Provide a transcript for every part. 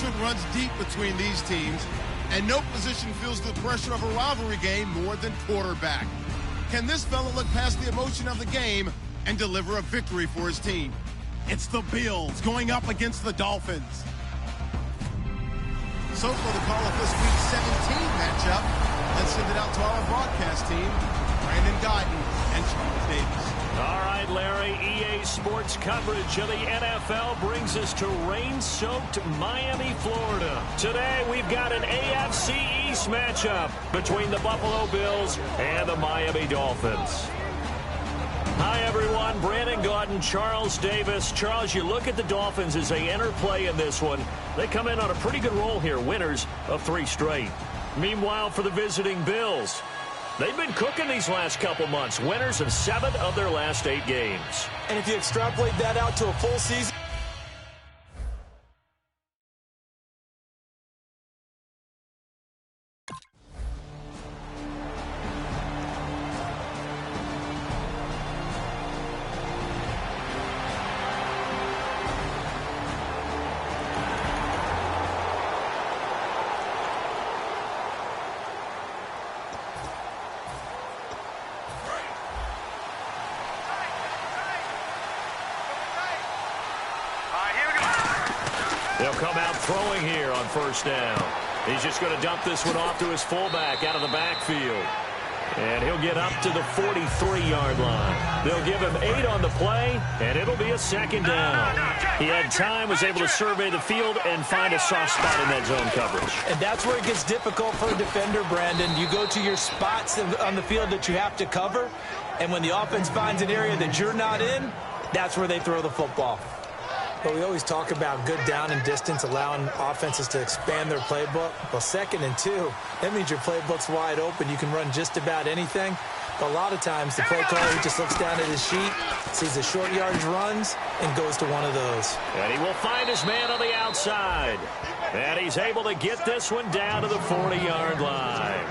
hatred runs deep between these teams, and no position feels the pressure of a rivalry game more than quarterback. Can this fella look past the emotion of the game and deliver a victory for his team? It's the Bills going up against the Dolphins. So for the call of this Week 17 matchup, let's send it out to our broadcast team, Brandon Guyton and Charles Davis. All right, Larry, EA Sports coverage of the NFL brings us to rain-soaked Miami, Florida. Today, we've got an AFC East matchup between the Buffalo Bills and the Miami Dolphins. Hi, everyone. Brandon Guyton, Charles Davis. Charles, you look at the Dolphins as they enter play in this one. They come in on a pretty good roll here, winners of 3 straight. Meanwhile, for the visiting Bills, they've been cooking these last couple months, winners of 7 of their last 8 games. And if you extrapolate that out to a full season, They'll come out throwing here on first down. He's just going to dump this one off to his fullback out of the backfield. And he'll get up to the 43-yard line. They'll give him 8 on the play, and it'll be a second down. He had time, was able to survey the field and find a soft spot in that zone coverage. and that's where it gets difficult for a defender, Brandon. You go to your spots on the field that you have to cover, and when the offense finds an area that you're not in, that's where they throw the football. But we always talk about good down and distance, allowing offenses to expand their playbook. Well, 2nd and 2, that means your playbook's wide open. You can run just about anything. But a lot of times, the play caller, he just looks down at his sheet, sees the short yardage runs, and goes to one of those. And he will find his man on the outside. And he's able to get this one down to the 40-yard line.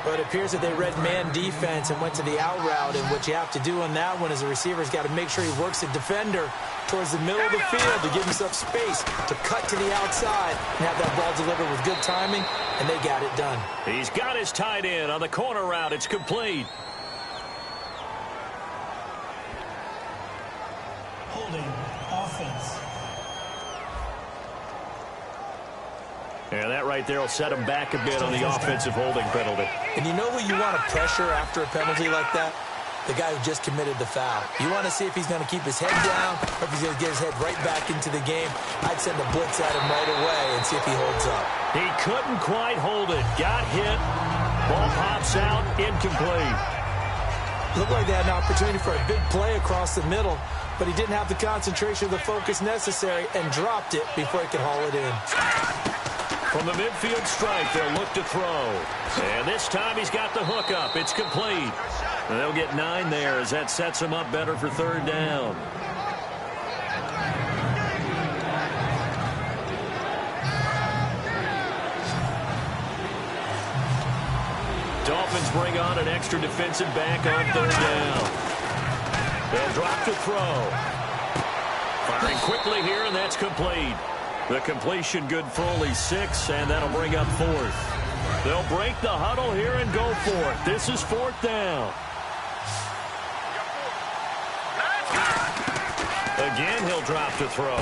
But it appears that they read man defense and went to the out route, and what you have to do on that one is the receiver's got to make sure he works the defender towards the middle of the field to give himself space to cut to the outside and have that ball delivered with good timing, and they got it done. He's got his tight end on the corner route. It's complete. Holding offense. And that right there will set him back a bit on the offensive holding penalty. And you know who you want to pressure after a penalty like that? The guy who just committed the foul. You want to see if he's going to keep his head down or if he's going to get his head right back into the game. I'd send a blitz at him right away and see if he holds up. He couldn't quite hold it. Got hit. Ball pops out. Incomplete. Looked like they had an opportunity for a big play across the middle, but he didn't have the concentration or the focus necessary and dropped it before he could haul it in. From the midfield stripe, they'll look to throw. And this time he's got the hook up. It's complete. And they'll get 9 there as that sets him up better for 3rd down. Dolphins bring on an extra defensive back on 3rd down. They'll drop to throw. Firing quickly here, and that's complete. The completion good for only 6, and that'll bring up 4th. They'll break the huddle here and go for it. This is 4th down. Again, he'll drop to throw.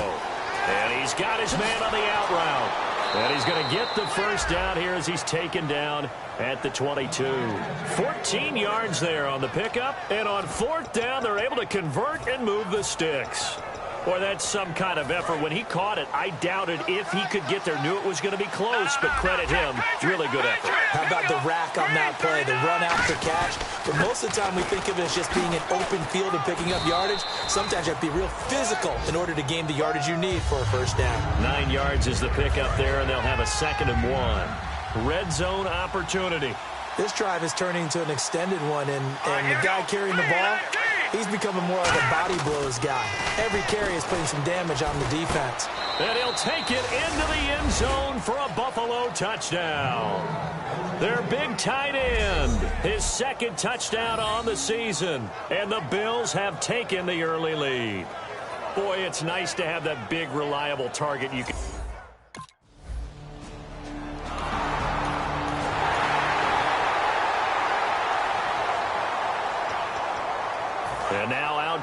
And he's got his man on the out route. And he's going to get the first down here as he's taken down at the 22. 14 yards there on the pickup. And on 4th down, they're able to convert and move the sticks. Boy, that's some kind of effort. When he caught it, I doubted if he could get there. Knew it was going to be close, but credit him. Really good effort. How about the rack on that play, the run after catch? But most of the time we think of it as just being an open field and picking up yardage. Sometimes you have to be real physical in order to gain the yardage you need for a first down. 9 yards is the pickup there, and they'll have a 2nd and 1. Red zone opportunity. This drive is turning into an extended one, and the guy carrying the ball, he's becoming more like a body blows guy. Every carry is putting some damage on the defense. And he'll take it into the end zone for a Buffalo touchdown. Their big tight end, his 2nd touchdown on the season. And the Bills have taken the early lead. Boy, it's nice to have that big, reliable target you can...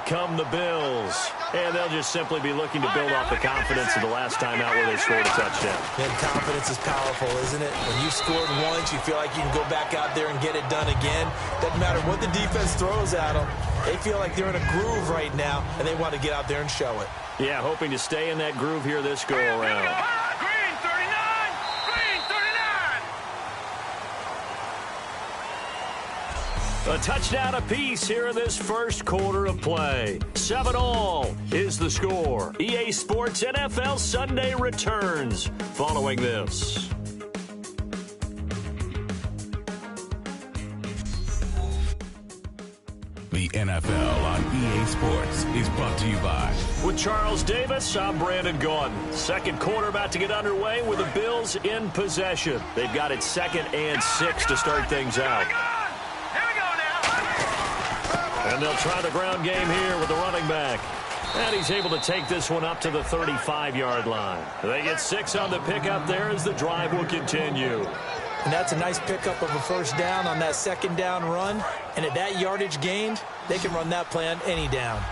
come the Bills. And they'll just simply be looking to build off the confidence of the last time out where they scored a touchdown. And confidence is powerful, isn't it? When you scored once, you feel like you can go back out there and get it done again. Doesn't matter what the defense throws at them. They feel like they're in a groove right now, and they want to get out there and show it. Yeah, hoping to stay in that groove here this go-around. A touchdown apiece here in this first quarter of play. 7-all is the score. EA Sports NFL Sunday returns following this. The NFL on EA Sports is brought to you by... With Charles Davis, I'm Brandon Gaudin. Second quarter about to get underway with the Bills in possession. They've got it 2nd and 6 to start things out. And they'll try the ground game here with the running back. And he's able to take this one up to the 35-yard line. They get 6 on the pickup there as the drive will continue. And that's a nice pickup of a first down on that second down run. And at that yardage gained, they can run that play on any down.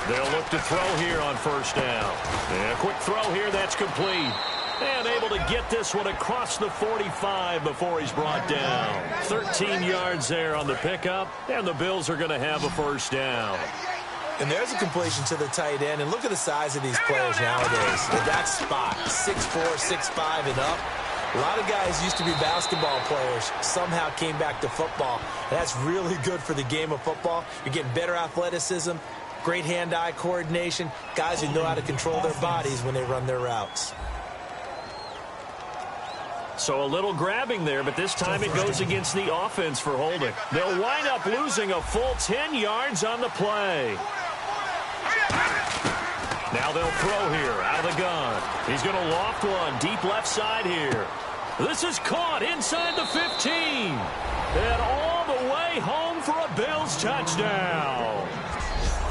They'll look to throw here on first down. And a quick throw here, that's complete. And able to get this one across the 45 before he's brought down. 13 yards there on the pickup, and the Bills are going to have a first down. And there's a completion to the tight end. And look at the size of these players nowadays. At that spot, 6'4", 6'5", and up. A lot of guys used to be basketball players, somehow came back to football. And that's really good for the game of football. You're getting better athleticism, great hand-eye coordination, guys who know how to control their bodies when they run their routes. So a little grabbing there, but this time it goes against the offense for holding. They'll wind up losing a full 10 yards on the play. Now they'll throw here out of the gun. He's going to loft one deep left side here. This is caught inside the 15. And all the way home for a Bills touchdown.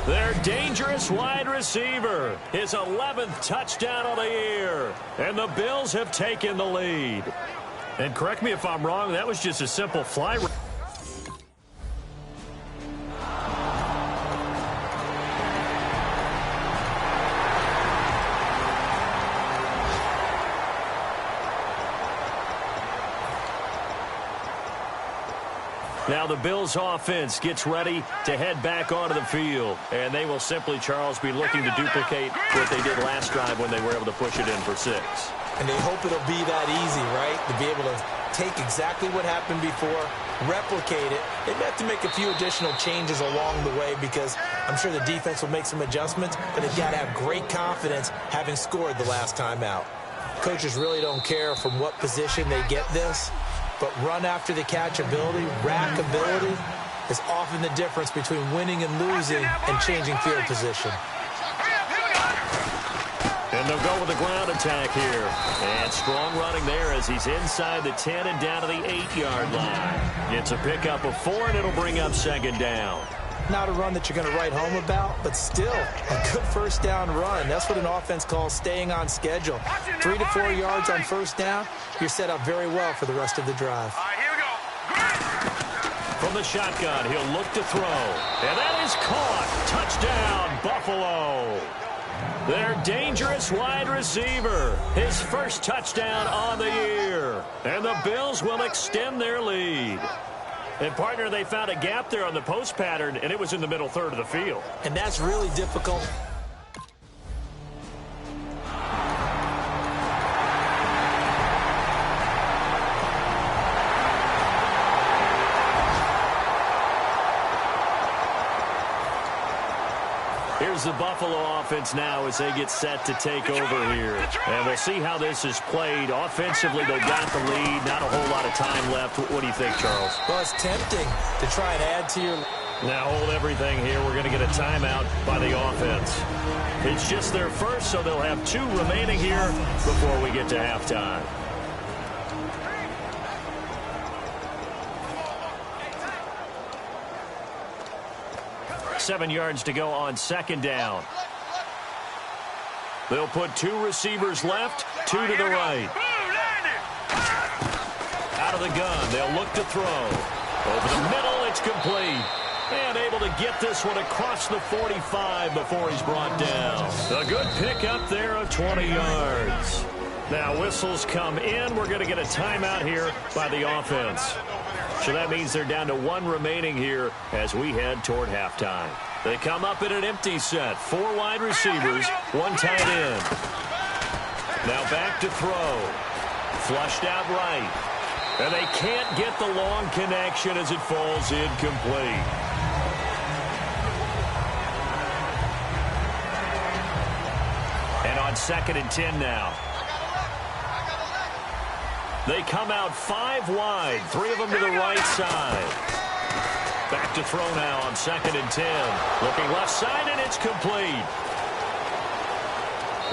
Their dangerous wide receiver, his 11th touchdown of the year. And the Bills have taken the lead. And correct me if I'm wrong, that was just a simple fly. Now the Bills offense gets ready to head back onto the field. And they will simply, Charles, be looking to duplicate what they did last drive when they were able to push it in for 6. And they hope it'll be that easy, right? To be able to take exactly what happened before, replicate it. They may have to make a few additional changes along the way because I'm sure the defense will make some adjustments, but they've got to have great confidence having scored the last time out. Coaches really don't care from what position they get this. But run after the catch ability, rack ability, is often the difference between winning and losing and changing field position. And they'll go with the ground attack here. And strong running there as he's inside the 10 and down to the 8-yard line. It's a pickup of 4, and it'll bring up 2nd down. Not a run that you're going to write home about, but still a good first down run. That's what an offense calls staying on schedule. 3 to 4 yards on first down, you're set up very well for the rest of the drive. All right, here we go. From the shotgun, he'll look to throw. And that is caught. Touchdown, Buffalo. Their dangerous wide receiver. His first touchdown on the year. And the Bills will extend their lead. And, partner, they found a gap there on the post pattern, and it was in the middle third of the field. And that's really difficult. Here's the Buffalo offense now as they get set to take over here. And we'll see how this is played. Offensively, they've got the lead. Not a whole lot of time left. What do you think, Charles? Well, it's tempting to try and add to your... Now hold everything here. We're going to get a timeout by the offense. It's just their first, so they'll have 2 remaining here before we get to halftime. Seven yards to go on 2nd down. They'll put 2 receivers left, 2 to the right. Out of the gun, they'll look to throw. Over the middle, it's complete. And able to get this one across the 45 before he's brought down. A good pickup there of 20 yards. Now whistles come in. We're going to get a timeout here by the offense. So that means they're down to 1 remaining here as we head toward halftime. They come up in an empty set. 4 wide receivers, 1 tight end. Now back to throw. Flushed out right. And they can't get the long connection as it falls incomplete. And on 2nd and 10 now. They come out 5 wide, 3 of them to the right side. Back to throw now on 2nd and 10. Looking left side, and it's complete.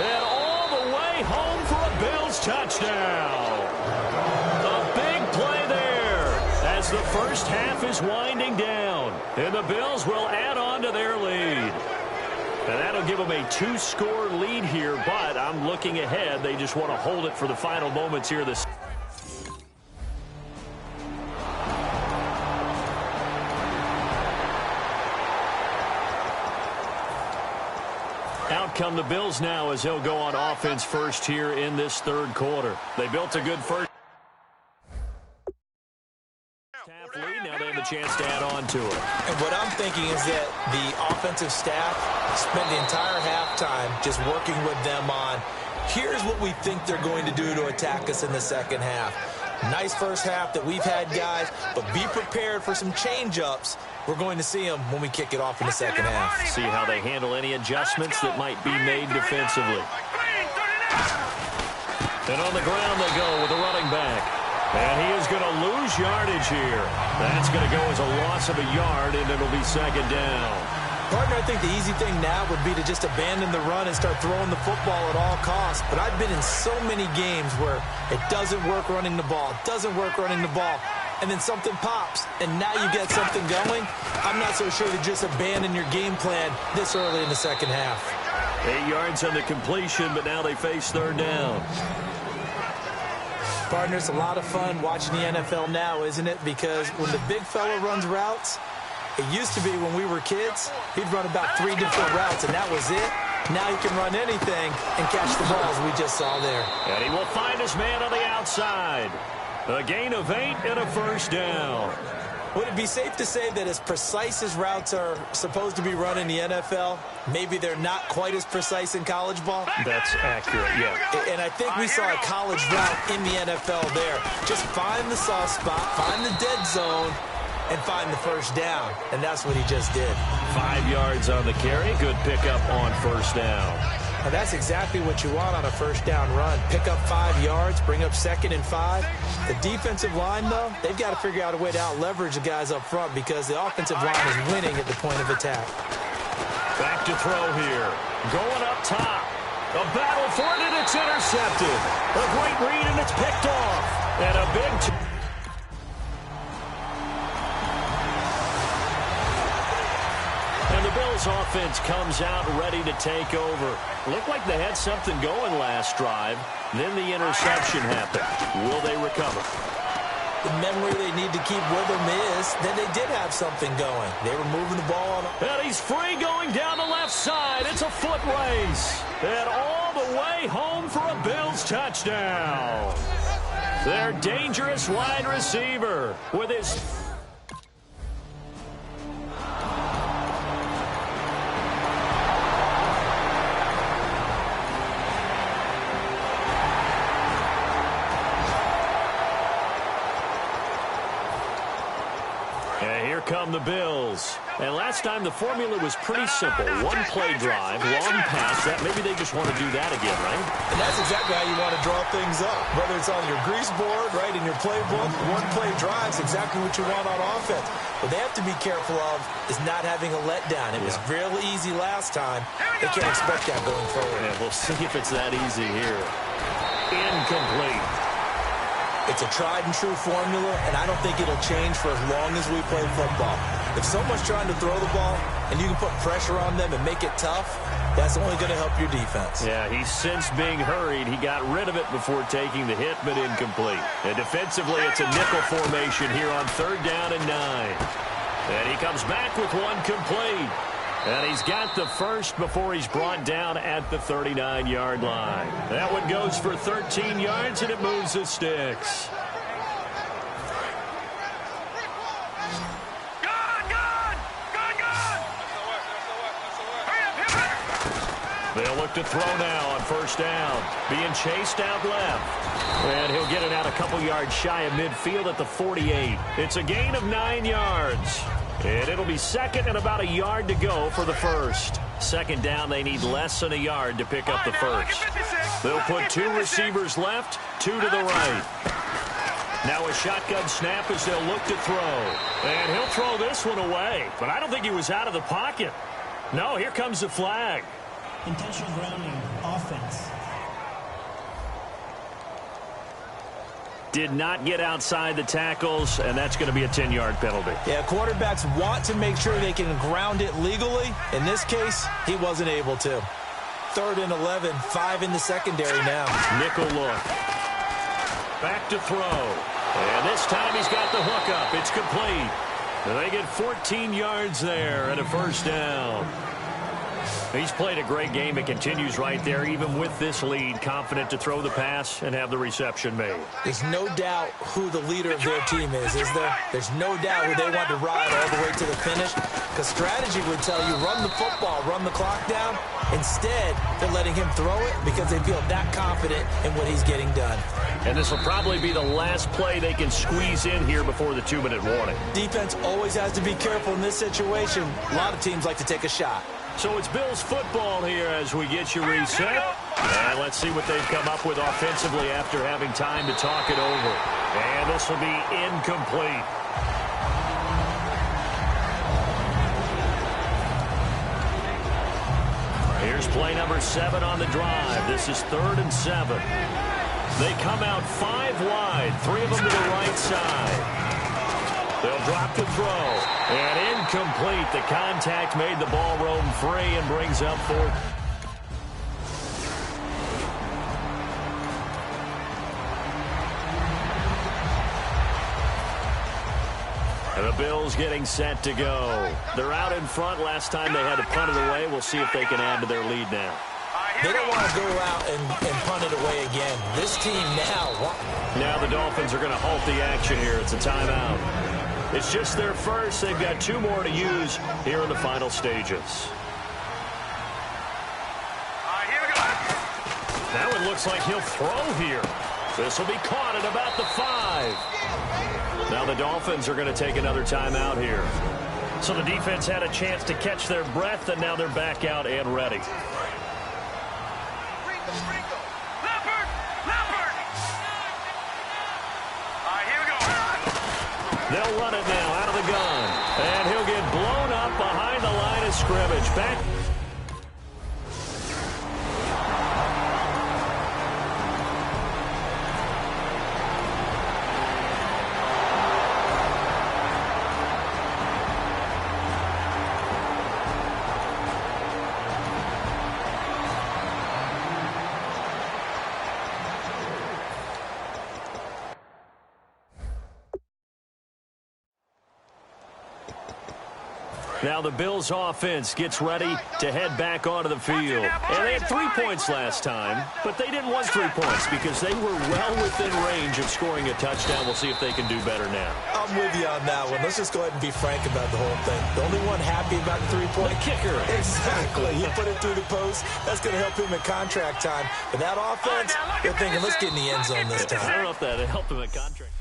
And all the way home for a Bills touchdown. A big play there as the first half is winding down. And the Bills will add on to their lead. And that'll give them a 2-score lead here, but I'm looking ahead. They just want to hold it for the final moments here this. Out come the Bills now as they'll go on offense first here in this 3rd quarter. They built a good first half lead. Now they have a chance to add on to it. And what I'm thinking is that the offensive staff spent the entire halftime just working with them on, here's what we think they're going to do to attack us in the second half. Nice first half that we've had, guys, but be prepared for some change-ups. We're going to see them when we kick it off in the second half. See how they handle any adjustments that might be made defensively. And on the ground they go with the running back. And he is going to lose yardage here. That's going to go as a loss of a yard, and it'll be 2nd down. Partner, I think the easy thing now would be to just abandon the run and start throwing the football at all costs. But I've been in so many games where it doesn't work running the ball, and then something pops, and now you get something going. I'm not so sure to just abandon your game plan this early in the second half. 8 yards on the completion, but now they face 3rd down. Partner, it's a lot of fun watching the NFL now, isn't it? Because when the big fella runs routes, it used to be when we were kids, he'd run about 3 different routes, and that was it. Now he can run anything and catch the balls we just saw there. And he will find his man on the outside. A gain of 8 and a 1st down. Would it be safe to say that as precise as routes are supposed to be run in the NFL, maybe they're not quite as precise in college ball? That's accurate, yeah. And I think we saw a college route in the NFL there. Just find the soft spot, find the dead zone, and find the 1st down. And that's what he just did. 5 yards on the carry. Good pickup on 1st down. Now that's exactly what you want on a 1st down run. Pick up 5 yards, bring up 2nd and 5. The defensive line, though, they've got to figure out a way to out-leverage the guys up front because the offensive line is winning at the point of attack. Back to throw here. Going up top. A battle for it, and it's intercepted. A great read, and it's picked off. And a big... And the Bills offense comes out ready to take over. Looked like they had something going last drive. Then the interception happened. Will they recover? The memory they need to keep with them is that they did have something going. They were moving the ball on. And he's free going down the left side. It's a foot race. And all the way home for a Bills touchdown. Their dangerous wide receiver with his... come the Bills. And last time the formula was pretty simple. 1 play drive, long pass. That maybe they just want to do that again, right? And that's exactly how you want to draw things up. Whether it's on your grease board, right, in your playbook, 1 play drive is exactly what you want on offense. What they have to be careful of is not having a letdown. It was real easy last time. They can't expect that going forward. Yeah, we'll see if it's that easy here. Incomplete. It's a tried-and-true formula, and I don't think it'll change for as long as we play football. If someone's trying to throw the ball and you can put pressure on them and make it tough, that's only going to help your defense. Yeah, he's since being hurried. He got rid of it before taking the hit, but incomplete. And defensively, it's a nickel formation here on 3rd down and 9. And he comes back with one complete. And he's got the first before he's brought down at the 39-yard line. That one goes for 13 yards, and it moves the sticks. They'll look to throw now on 1st down. Being chased out left. And he'll get it out a couple yards shy of midfield at the 48. It's a gain of 9 yards. And it'll be 2nd and about a yard to go for the first. 2nd down, they need less than a yard to pick up the first. They'll put 2 receivers left, 2 to the right. Now a shotgun snap as they'll look to throw. And he'll throw this one away. But I don't think he was out of the pocket. No, here comes the flag. Intentional grounding, offense. Did not get outside the tackles, and that's going to be a 10-yard penalty. Yeah, quarterbacks want to make sure they can ground it legally. In this case, he wasn't able to. 3rd and 11, 5 in the secondary now. Nickel look. Back to throw. And this time he's got the hook up. It's complete. And they get 14 yards there and a 1st down. He's played a great game. It continues right there, even with this lead, confident to throw the pass and have the reception made. There's no doubt who the leader of their team is there? There's no doubt who they want to ride all the way to the finish, because strategy would tell you run the football, run the clock down. Instead, they're letting him throw it because they feel that confident in what he's getting done. And this will probably be the last play they can squeeze in here before the 2-minute warning. Defense always has to be careful in this situation. A lot of teams like to take a shot. So it's Bills football here as we get you reset. And let's see what they've come up with offensively after having time to talk it over. And this will be incomplete. Here's play number 7 on the drive. This is 3rd and 7. They come out 5 wide, 3 of them to the right side. They'll drop the throw. And incomplete. The contact made the ball roam free and brings up 4th. And the Bills getting set to go. They're out in front. Last time they had to punt it away. We'll see if they can add to their lead now. They don't want to go out and punt it away again. This team now. Now the Dolphins are going to halt the action here. It's a timeout. It's just their first. They've got 2 more to use here in the final stages. Now it looks like he'll throw here. This will be caught at about the 5. Now the Dolphins are going to take another timeout here. So the defense had a chance to catch their breath, and now they're back out and ready. They'll run it now out of the gun. And he'll get blown up behind the line of scrimmage. Back. Now the Bills offense gets ready to head back onto the field. And they had 3 points last time, but they didn't want 3 points because they were well within range of scoring a touchdown. We'll see if they can do better now. I'm with you on that one. Let's just go ahead and be frank about the whole thing. The only one happy about the 3-point kicker. Exactly. He put it through the post. That's going to help him in contract time. But that offense, they're thinking, let's get in the end zone this time. I don't know if that helped him in contract.